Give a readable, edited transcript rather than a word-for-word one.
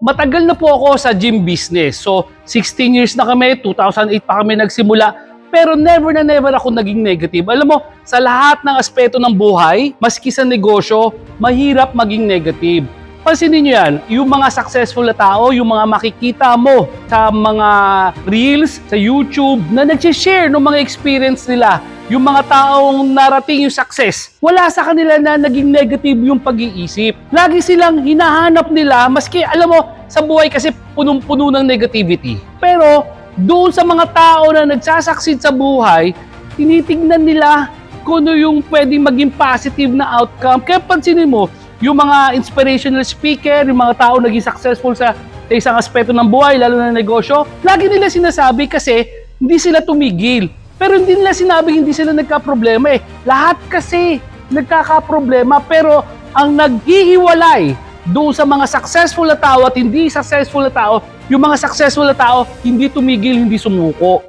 Matagal na po ako sa gym business. So, 16 years na kami, 2008 pa kami nagsimula. Pero never na never ako naging negative. Alam mo, sa lahat ng aspeto ng buhay, maski sa negosyo, mahirap maging negative. Pansinin nyo yan, yung mga successful na tao, yung mga makikita mo sa mga reels, sa YouTube, na nag-share ng mga experience nila, yung mga taong narating yung success, wala sa kanila na naging negative yung pag-iisip. Lagi silang hinahanap nila, maski alam mo, sa buhay kasi punong-puno ng negativity. Pero doon sa mga tao na nagsasucceed sa buhay, tinitignan nila kung ano yung pwedeng maging positive na outcome. Kaya pansinin mo, yung mga inspirational speaker, yung mga tao naging successful sa isang aspeto ng buhay, lalo na negosyo, lagi nila sinasabi kasi hindi sila tumigil. Pero hindi nila sinabing hindi sila nagka-problema eh. Lahat kasi nagkaka-problema, pero ang naghihiwalay doon sa mga successful na tao at hindi successful na tao, yung mga successful na tao, hindi tumigil, hindi sumuko.